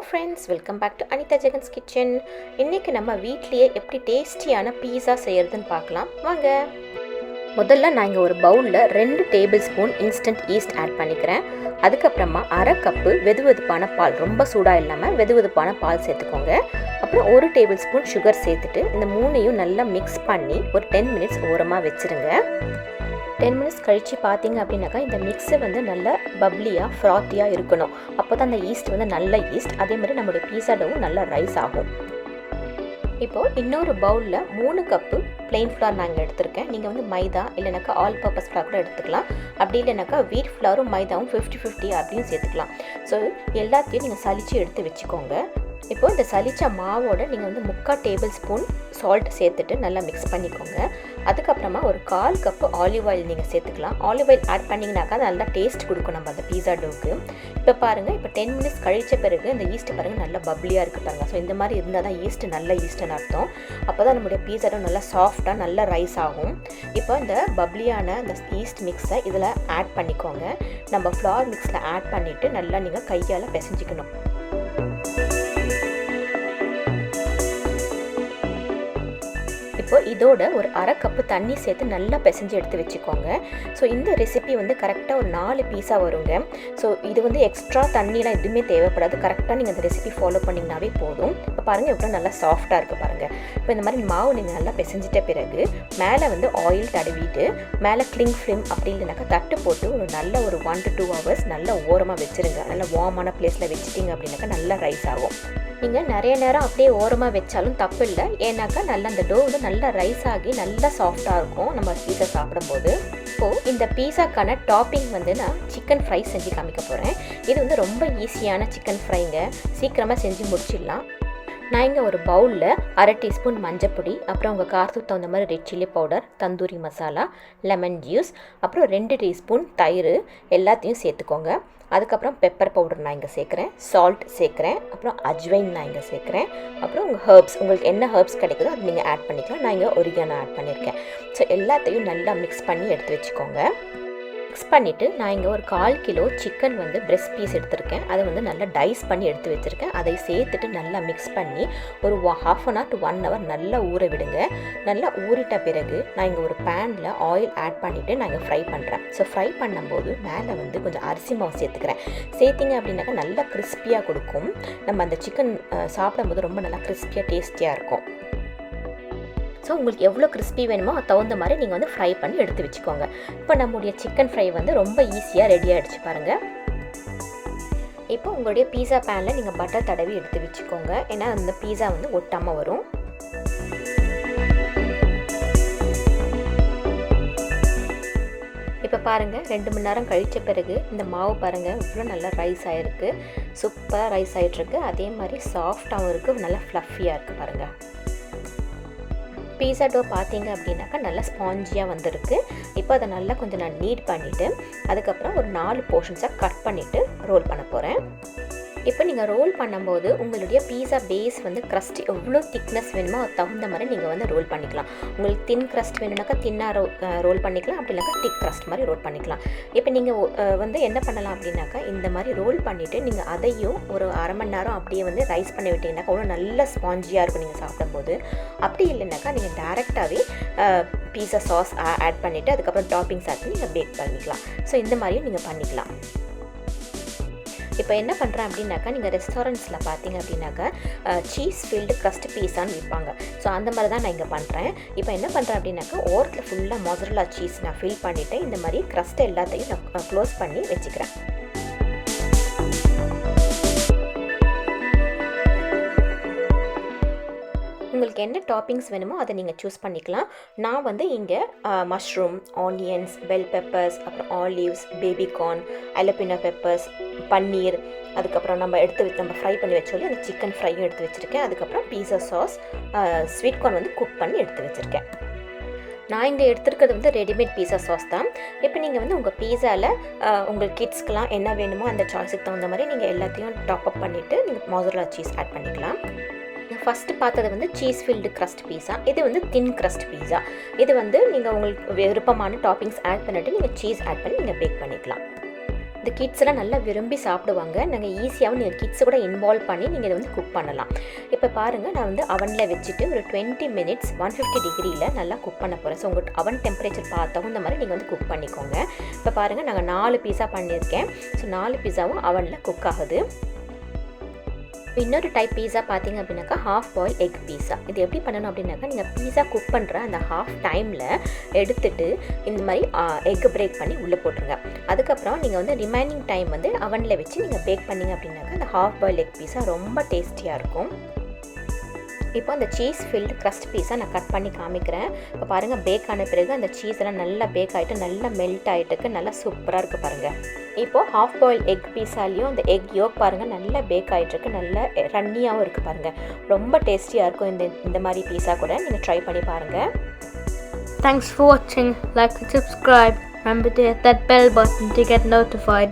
Friends, welcome back to Anitha Jagan's kitchen. இன்றைக்கி நம்ம வீட்லேயே எப்படி டேஸ்டியான பீஸா செய்கிறதுன்னு பார்க்கலாம் வாங்க. முதல்ல நான் இங்கே ஒரு பவுலில் 2 table spoon instant yeast add பண்ணிக்கிறேன். அதுக்கப்புறமா அரை கப்பு வெதுவெதுப்பான பால், ரொம்ப சூடாக இல்லாமல் வெதுவெதுப்பான பால் சேர்த்துக்கோங்க. அப்புறம் 1 டேபிள் ஸ்பூன் சுகர் சேர்த்துட்டு இந்த மூணையும் நல்லா மிக்ஸ் பண்ணி ஒரு 10 மினிட்ஸ் ஓரமாக வச்சுருங்க. 10 மினிட்ஸ் கழித்து பார்த்தீங்க அப்படின்னாக்கா இந்த மிக்ஸு வந்து நல்லா பப்ளியாக ஃப்ராத்தியாக இருக்கணும். அப்போ தான் அந்த ஈஸ்ட் வந்து நல்ல ஈஸ்ட், அதே மாதிரி நம்மளுடைய பீஸா டோவும் நல்லா ரைஸ் ஆகும். இப்போது இன்னொரு பவுலில் 3 கப்பு பிளெயின் ஃப்ளார் நான் இங்கே எடுத்திருக்கேன். நீங்கள் வந்து மைதா இல்லைனாக்கா ஆல் பர்பஸ் ஃப்ளார் கூட எடுத்துக்கலாம். அப்படி இல்லைனாக்கா வீட் ஃப்ளாரும் மைதாவும் 50-50 அப்படின்னு சேர்த்துக்கலாம். ஸோ எல்லாத்தையும் நீங்கள் சலிச்சு எடுத்து வச்சுக்கோங்க. இப்போது இந்த சலிச்ச மாவோட நீங்கள் வந்து 3/4 டேபிள் ஸ்பூன் சால்ட் சேர்த்துட்டு நல்லா மிக்ஸ் பண்ணிக்கோங்க. அதுக்கப்புறமா ஒரு 1/4 கப்பு ஆலிவ் ஆயில் நீங்கள் சேர்த்துக்கலாம். ஆலிவ் ஆயில் ஆட் பண்ணிங்கனாக்கா நல்லா டேஸ்ட் கொடுக்கும் நம்ம அந்த பீஸா டோவுக்கு. இப்போ பாருங்கள், இப்போ 10 மினிட்ஸ் கழித்த பிறகு இந்த ஈஸ்ட்டு பாருங்கள் நல்லா பப்ளியாக இருக்குது பாருங்கள். ஸோ இந்த மாதிரி இருந்தால் தான் ஈஸ்ட்டு நல்ல ஈஸ்ட்டுன்னு அர்த்தம். அப்போ தான் நம்மளுடைய பீஸா டோ நல்லா சாஃப்டாக நல்லா ரைஸ் ஆகும். இப்போ இந்த பப்ளியான அந்த ஈஸ்ட் மிக்ஸை இதில் ஆட் பண்ணிக்கோங்க. நம்ம ஃப்ளார் மிக்ஸில் ஆட் பண்ணிவிட்டு நல்லா நீங்கள் கையால் பிசைஞ்சிக்கணும். இப்போ இதோட ஒரு அரை கப்பு தண்ணி சேர்த்து நல்லா பிசைஞ்சு எடுத்து வச்சுக்கோங்க. ஸோ இந்த ரெசிபி வந்து கரெக்டாக ஒரு 4 பீஸா வருங்க. ஸோ இது வந்து எக்ஸ்ட்ரா தண்ணிலாம் எதுவுமே தேவைப்படாது. கரெக்டாக நீங்கள் அந்த ரெசிபி ஃபாலோ பண்ணிங்கனாவே போதும். இப்போ பாருங்கள் எவ்வளோ நல்லா சாஃப்டாக இருக்குது பாருங்கள். இப்போ இந்த மாதிரி மாவு நீங்கள் நல்லா பிசைஞ்சிட்ட பிறகு மேலே வந்து ஆயில் தடவிட்டு மேலே கிளிங் ஃப்ளேம் அப்படி இல்லைனாக்கா தட்டு போட்டு ஒரு நல்ல ஒரு 1 to 2 hours நல்லா ஓரமாக வச்சுருங்க. நல்லா வார்மான பிளேஸில் வச்சுட்டிங்க அப்படின்னாக்கா நல்லா ரைஸ் ஆகும். நீங்கள் நிறைய நேரம் அப்படியே ஓரமாக வச்சாலும் தப்பு இல்லை. ஏன்னாக்கா நல்லா அந்த டோ வந்து நல்லா ரைஸ் ஆகி நல்லா சாஃப்டாக இருக்கும் நம்ம பீஸா சாப்பிடும்போது. இப்போது இந்த பீஸாக்கான டாப்பிங் வந்து நான் சிக்கன் ஃப்ரை செஞ்சு காமிக்க போகிறேன். இது வந்து ரொம்ப ஈஸியான சிக்கன் ஃப்ரைங்க, சீக்கிரமாக செஞ்சு முடிச்சிடலாம். நான் இங்கே ஒரு பவுலில் 1/2 டீஸ்பூன் மஞ்சப்பொடி, அப்புறம் உங்கள் காரத்துக்கு தகுந்த மாதிரி red chilli powder, tandoori masala, lemon juice, அப்புறம் 2 டீஸ்பூன் தயிர் எல்லாத்தையும் சேர்த்துக்கோங்க. அதுக்கப்புறம் பெப்பர் பவுடர் நான் இங்கே சேர்க்குறேன், சால்ட் சேர்க்குறேன், அப்புறம் அஜ்வைன் நான் இங்கே சேர்க்குறேன், அப்புறம் உங்கள் ஹர்ப்ஸ் உங்களுக்கு என்ன ஹர்ப்ஸ் கிடைக்குதோ அது நீங்கள் ஆட் பண்ணிக்கலாம். நான் இங்கே ஒரிகானோ ஆட் பண்ணியிருக்கேன். ஸோ எல்லாத்தையும் நல்லா மிக்ஸ் பண்ணி எடுத்து வச்சுக்கோங்க. மிக்ஸ் பண்ணிவிட்டு நான் இங்கே ஒரு 1/4 கிலோ சிக்கன் வந்து பிரெஸ்ட் பீஸ் எடுத்திருக்கேன். அதை வந்து நல்லா டைஸ் பண்ணி எடுத்து வச்சுருக்கேன். அதை சேர்த்துட்டு நல்லா மிக்ஸ் பண்ணி ஒரு 1/2 hour to 1 hour நல்லா ஊற விடுங்க. நல்லா ஊறிட்ட பிறகு நான் இங்கே ஒரு பேனில் ஆயில் ஆட் பண்ணிவிட்டு நான் இங்கே ஃப்ரை பண்ணுறேன். ஸோ ஃப்ரை பண்ணும்போது மேலே வந்து கொஞ்சம் அரிசி மாவு சேர்த்துக்கிறேன். சேர்த்திங்க அப்படின்னாக்கா நல்லா கிறிஸ்பியாக கொடுக்கும். நம்ம அந்த சிக்கன் சாப்பிடும்போது ரொம்ப நல்லா கிறிஸ்பியாக டேஸ்டியாக இருக்கும். ஸோ உங்களுக்கு எவ்வளோ கிறிஸ்பி வேணுமோ அது தகுந்த மாதிரி நீங்கள் வந்து ஃப்ரை பண்ணி எடுத்து வச்சுக்கோங்க. இப்போ நம்மளுடைய சிக்கன் ஃப்ரை வந்து ரொம்ப ஈஸியாக ரெடி ஆகிடுச்சு பாருங்கள். இப்போ உங்களுடைய பீஸா பேனில் நீங்கள் பட்டர் தடவி எடுத்து வச்சுக்கோங்க. ஏன்னா அந்த பீஸா வந்து ஒட்டாமல் வரும். இப்போ பாருங்கள் 2 மணி நேரம் கழித்த பிறகு இந்த மாவு பாருங்கள் இவ்வளோ நல்லா ரைஸ் ஆகிருக்கு. சூப்பராக ரைஸ் ஆகிட்டுருக்கு. அதே மாதிரி சாஃப்டாகவும் இருக்குது, நல்லா ஃப்ளஃபியாக இருக்குது பாருங்கள். பீஸா டோ பார்த்தீங்க அப்படின்னாக்கா நல்லா ஸ்பாஞ்சியாக வந்திருக்கு. இப்போ அதை நல்லா கொஞ்சம் நான் நீட் பண்ணிவிட்டு அதுக்கப்புறம் ஒரு 4 போர்ஷன்ஸாக கட் பண்ணிவிட்டு ரோல் பண்ண போகிறேன். இப்போ நீங்கள் ரோல் பண்ணும்போது உங்களுடைய பீஸா பேஸ் வந்து க்ரஸ்ட் எவ்வளோ திக்னஸ் வேணுமோ அது தகுந்த மாதிரி நீங்கள் வந்து ரோல் பண்ணிக்கலாம். உங்களுக்கு தின் க்ரஸ்ட் வேணும்னாக்கா தின்னாக ரோல் பண்ணிக்கலாம், அப்படி இல்லைனாக்கா திக் க்ரஸ்ட் மாதிரி ரோல் பண்ணிக்கலாம். இப்போ நீங்கள் வந்து என்ன பண்ணலாம் அப்படின்னாக்கா இந்த மாதிரி ரோல் பண்ணிவிட்டு நீங்கள் அதையும் ஒரு 1/2 மணி நேரம் அப்படியே வந்து ரைஸ் பண்ணி விட்டிங்கனாக்கா அவ்வளோ நல்ல ஸ்பாஞ்சியாக இருக்கும் நீங்கள் சாப்பிடும்போது. அப்படி இல்லைனாக்கா நீங்கள் டேரெக்டாகவே பீஸா சாஸ் ஆட் பண்ணிவிட்டு அதுக்கப்புறம் டாப்பிங்ஸ் ஆட் பண்ணி நீங்கள் பேக் பண்ணிக்கலாம். ஸோ இந்த மாதிரியும் நீங்கள் பண்ணிக்கலாம். இப்போ என்ன பண்ணுறேன் அப்படின்னாக்கா நீங்கள் ரெஸ்டாரண்ட்ஸில் பார்த்தீங்க அப்படின்னாக்கா சீஸ் ஃபில்டு க்ரஸ்ட் பீஸான்னு விற்பாங்க. ஸோ அந்த மாதிரி தான் நான் இங்கே பண்ணுறேன். இப்போ என்ன பண்ணுறேன் அப்படின்னாக்கா ஓரத்தில் ஃபுல்லாக மொசரல்லா சீஸ் நான் ஃபில் பண்ணிவிட்டு இந்த மாதிரி க்ரஸ்ட் எல்லாத்தையும் நான் க்ளோஸ் பண்ணி வச்சுக்கிறேன். உங்களுக்கு என்ன டாப்பிங்ஸ் வேணுமோ அதை நீங்கள் சூஸ் பண்ணிக்கலாம். நான் வந்து இங்கே மஷ்ரூம், ஆனியன்ஸ், பெல் பெப்பர்ஸ், அப்புறம் ஆலிவ்ஸ், பேபிகார்ன், அலப்பினோ பெப்பர்ஸ், பன்னீர், அதுக்கப்புறம் நம்ம ஃப்ரை பண்ணி வச்சோம் அந்த சிக்கன் ஃப்ரையும் எடுத்து வச்சுருக்கேன். அதுக்கப்புறம் பீஸா சாஸ், ஸ்வீட் கார்ன் வந்து குக் பண்ணி எடுத்து வச்சுருக்கேன். நான் இங்கே எடுத்துருக்கிறது வந்து ரெடிமேட் பீஸா சாஸ் தான். இப்போ நீங்கள் வந்து உங்கள் பீஸாவில் உங்கள் கிட்ஸ்க்கெலாம் என்ன வேணுமோ அந்த சாய்ஸுக்கு தகுந்த மாதிரி நீங்கள் எல்லாத்தையும் டாப் அப் பண்ணிவிட்டு நீங்கள் மொசரல்லா சீஸ் ஆட் பண்ணிக்கலாம். ஃபஸ்ட்டு பார்த்தது வந்து சீஸ் ஃபில்டு க்ரஸ்ட் பீஸா. இது வந்து தின் க்ரஸ்ட் பீஸா. இது வந்து நீங்கள் உங்களுக்கு விருப்பமான டாப்பிங்ஸ் ஆட் பண்ணிவிட்டு நீங்கள் சீஸ் ஆட் பண்ணி நீங்கள் பேக் பண்ணிக்கலாம். இந்த கிட்ஸ்லாம் நல்லா விரும்பி சாப்பிடுவாங்க. நாங்கள் ஈஸியாகவும் நீங்கள் கிட்ஸை கூட இன்வால்வ் பண்ணி நீங்கள் இதை வந்து குக் பண்ணலாம். இப்போ பாருங்கள், நான் வந்து அவனில் வச்சுட்டு ஒரு 20 மினிட்ஸ் 150 டிகிரியில் நல்லா குக் பண்ண போகிறேன். ஸோ உங்கள் அவன் டெம்பரேச்சர் தகுந்த மாதிரி நீங்கள் வந்து குக் பண்ணிக்கோங்க. இப்போ பாருங்கள், நாங்கள் 4 பீஸா பண்ணியிருக்கேன். ஸோ 4 பீஸாவும் அவனில் குக் ஆகுது. இன்னொரு டைப் பீஸா பார்த்தீங்க அப்படின்னாக்கா ஹாஃப் பாயில் எக் பீஸா. இது எப்படி பண்ணணும் அப்படின்னாக்கா, நீங்கள் பீஸா குக் பண்ணுற அந்த ஹாஃப் டைமில் எடுத்துட்டு இந்த மாதிரி எக் பிரேக் பண்ணி உள்ளே போட்டுருங்க. அதுக்கப்புறம் நீங்கள் வந்து ரிமைனிங் டைம் வந்து அவனில் வச்சு நீங்கள் பேக் பண்ணிங்க அப்படின்னாக்கா அந்த ஹாஃப் பாயில் எக் பீஸா ரொம்ப டேஸ்டியாக இருக்கும். இப்போ அந்த சீஸ் ஃபில்டு க்ரஸ்ட் பீஸை நான் கட் பண்ணி காமிக்கிறேன். இப்போ பாருங்கள், பேக் ஆன பிறகு அந்த சீஸ் எல்லாம் நல்லா பேக் ஆகிட்டு நல்லா மெல்ட் ஆகிட்டுக்கு நல்லா சூப்பராக இருக்குது பாருங்கள். இப்போது ஹாஃப் பாயில் எக் பீஸாலையும் அந்த எக் யோக் பாருங்கள் நல்லா பேக் ஆகிட்டுருக்கு, நல்லா ரன்னியாகவும் இருக்குது பாருங்கள். ரொம்ப டேஸ்டியாக இருக்கும். இந்த மாதிரி பீஸா கூட நீங்கள் ட்ரை பண்ணி பாருங்கள். Thanks for watching. Like and subscribe. Remember to hit that bell button to get notified.